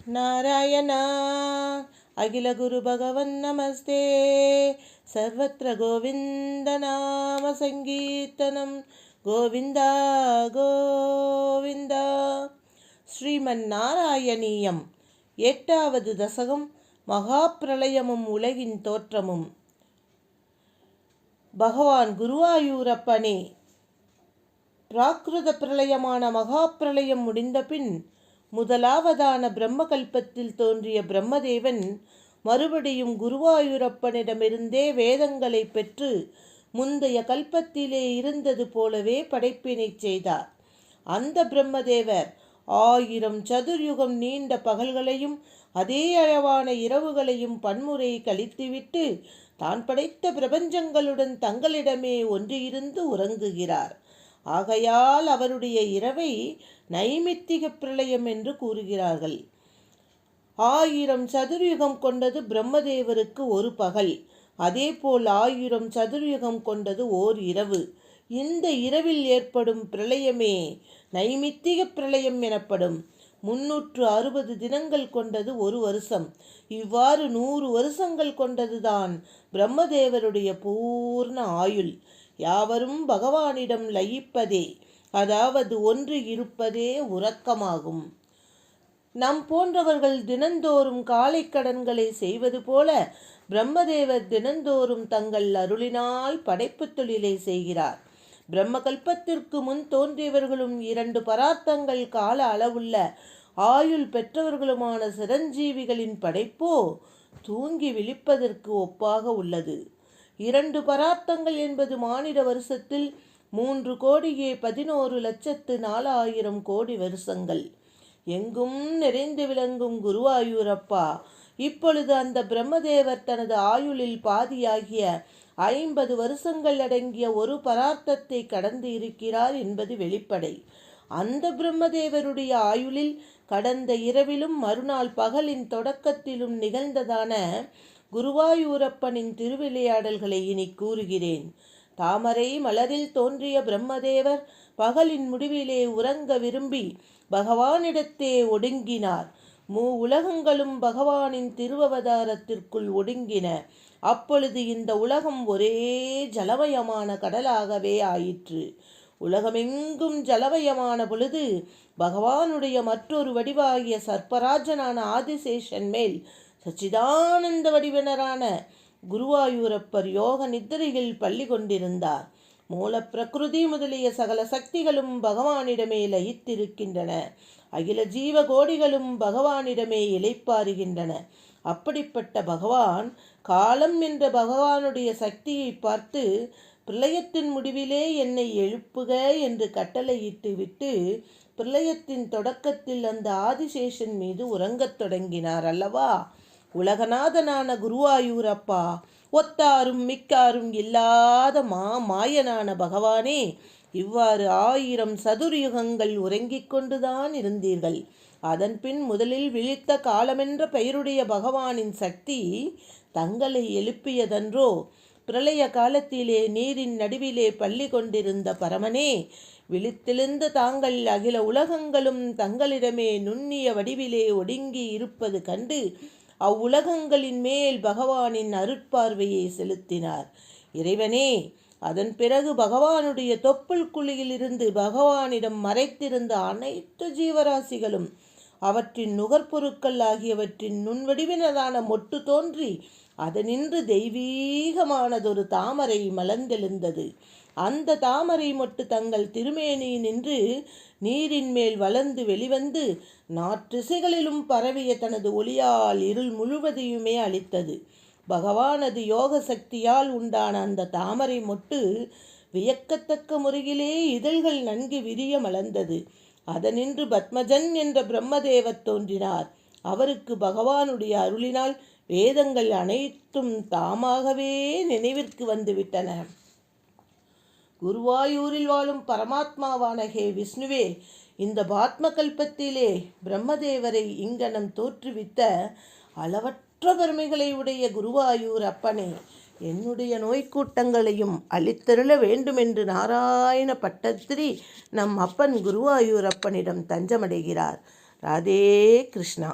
नारायणा अखिल गुरु भगवन् नमस्ते सर्वत्र गोविंद नाम संकीर्तनं गोविंदा गोविंदा ஸ்ரீமன்னாராயணீயம் எட்டாவது தசகம் மகாப்பிரளயமும் உலகின் தோற்றமும். பகவான் குருவாயூரப்பனே, பிராகிருத பிரளயமான மகாப்பிரளயம் முடிந்தபின் முதலாவதான பிரம்மகல்பத்தில் தோன்றிய பிரம்மதேவன் மறுபடியும் குருவாயூரப்பனிடமிருந்தே வேதங்களை பெற்று முந்தைய கல்பத்திலே இருந்தது போலவே படைப்பினை செய்தார். அந்த பிரம்மதேவர் 1000 சதுர்யுகம் நீண்ட பகல்களையும் அதே அளவான இரவுகளையும் பன்முறை கழித்துவிட்டு தான் படைத்த பிரபஞ்சங்களுடன் தங்களிடமே ஒன்றியிருந்து உறங்குகிறார். ஆகையால் அவருடைய இரவை நைமித்திக பிரளயம் என்று கூறுகிறார்கள். 1000 சதுர்யுகம் கொண்டது பிரம்மதேவருக்கு ஒரு பகல், அதேபோல் 1000 சதுர்யுகம் கொண்டது ஓர் இரவு. இந்த இரவில் ஏற்படும் பிரளயமே நைமித்திக பிரளயம் எனப்படும். 360 தினங்கள் கொண்டது ஒரு வருஷம். இவ்வாறு 100 வருஷங்கள் கொண்டதுதான் பிரம்மதேவருடைய பூர்ண ஆயுள். யாவரும் பகவானிடம் லயிப்பதே, அதாவது ஒன்று இருப்பதே உறக்கமாகும். நம் போன்றவர்கள் தினந்தோறும் காலை கடன்களை செய்வது போல பிரம்மதேவர் தினந்தோறும் தங்கள் அருளினால் படைப்பு தொழிலை செய்கிறார். பிரம்மகல்பத்திற்கு முன் தோன்றியவர்களும் 2 பரார்த்தங்கள் கால அளவுள்ள ஆயுள் பெற்றவர்களுமான சிரஞ்சீவிகளின் படைப்போ தூங்கி விழிப்பதற்கு ஒப்பாக உள்ளது. 2 பரார்த்தங்கள் என்பது மானிட வருஷத்தில் 3,11,04,00,000 கோடி வருஷங்கள். எங்கும் நிறைந்து விளங்கும் குருவாயூரப்பா, இப்பொழுது அந்த பிரம்மதேவர் தனது ஆயுளில் பாதியாகிய 50 வருஷங்கள் அடங்கிய ஒரு பரார்த்தத்தை கடந்து இருக்கிறார் என்பது வெளிப்படை. அந்த பிரம்மதேவருடைய ஆயுளில் கடந்த இரவிலும் மறுநாள் பகலின் தொடக்கத்திலும் நிகழ்ந்ததான குருவாயூரப்பனின் திருவிளையாடல்களை இனி கூறுகிறேன். தாமரை மலரில் தோன்றிய பிரம்மதேவர் பகலின் முடிவிலே உறங்க விரும்பி பகவானிடத்தே ஒடுங்கினார். உலகங்களும் பகவானின் திருவவதாரத்திற்குள் ஒடுங்கின. அப்பொழுது இந்த உலகம் ஒரே ஜலமயமான கடலாகவே ஆயிற்று. உலகமெங்கும் ஜலமயமான பொழுது பகவானுடைய மற்றொரு வடிவாகிய சர்ப்பராஜனான ஆதிசேஷன் மேல் சச்சிதானந்த வடிவினரான குருவாயூரப்பர் யோக நித்திரையில் பள்ளி கொண்டிருந்தார். மூல பிரகிருதி முதலிய சகல சக்திகளும் பகவானிடமே லயித்திருக்கின்றன. அகில ஜீவ கோடிகளும் பகவானிடமே இளைப்பாறுகின்றன. அப்படிப்பட்ட பகவான் காலம் என்ற பகவானுடைய சக்தியை பார்த்து, பிரளயத்தின் முடிவிலே என்னை எழுப்புக என்று கட்டளையிட்டு விட்டு பிரளயத்தின் தொடக்கத்தில் அந்த ஆதிசேஷன் மீது உறங்கத் தொடங்கினார் அல்லவா. உலகநாதனான குருவாயூரப்பா, ஒத்தாரும் மிக்காரும் இல்லாத மாயனான பகவானே, இவ்வாறு 1000 சதுர்யுகங்கள் உறங்கிக் கொண்டுதான் இருந்தீர்கள். அதன்பின் முதலில் விழித்த காலமென்ற பெயருடைய பகவானின் சக்தி தங்களை எழுப்பியதன்றோ. பிரளய காலத்திலே நீரின் நடுவிலே பள்ளி கொண்டிருந்த பரமனே, விழித்தெழுந்த தாங்கள் அகில உலகங்களும் தங்களிடமே நுண்ணிய வடிவிலே ஒடுங்கி இருப்பது கண்டு அவ்வுலகங்களின் மேல் பகவானின் அருட்பார்வையை செலுத்தினார். இறைவனே, அதன் பிறகு பகவானுடைய தொப்புள் குழியிலிருந்து பகவானிடம் மறைத்திருந்த அனைத்து ஜீவராசிகளும் அவற்றின் நுகர்பொருட்கள் ஆகியவற்றின் நுண்வடிவினரான மொட்டு தோன்றி அதனின்று தெய்வீகமானதொரு தாமரை மலர்ந்தெழுந்தது. அந்த தாமரை மொட்டு தங்கள் திருமேனியினின்று நீரின் மேல் வளர்ந்து வெளிவந்து நாற்றிசைகளிலும் பரவிய தனது ஒளியால் இருள் முழுவதையுமே அளித்தது. பகவானது யோக சக்தியால் உண்டான அந்த தாமரை மொட்டு வியக்கத்தக்க முறையிலே இதழ்கள் நன்கு விரிய மலர்ந்தது. அதனின்று பத்மஜன் என்ற பிரம்மதேவர் தோன்றினார். அவருக்கு பகவானுடைய அருளினால் வேதங்கள் அனைத்தும் தாமாகவே நினைவிற்கு வந்துவிட்டன. குருவாயூரில் வாழும் பரமாத்மாவான ஹே விஷ்ணுவே, இந்த பாத்ம கல்பத்திலே பிரம்மதேவரை இங்கனம் தோற்றுவித்த அளவற்ற பெருமைகளை உடைய குருவாயூர் அப்பனே, என்னுடைய நோய்க்கூட்டங்களையும் அளித்தருள வேண்டுமென்று நாராயண பட்டத்திரி நம் அப்பன் குருவாயூரப்பனிடம் தஞ்சமடைகிறார். ராதே கிருஷ்ணா.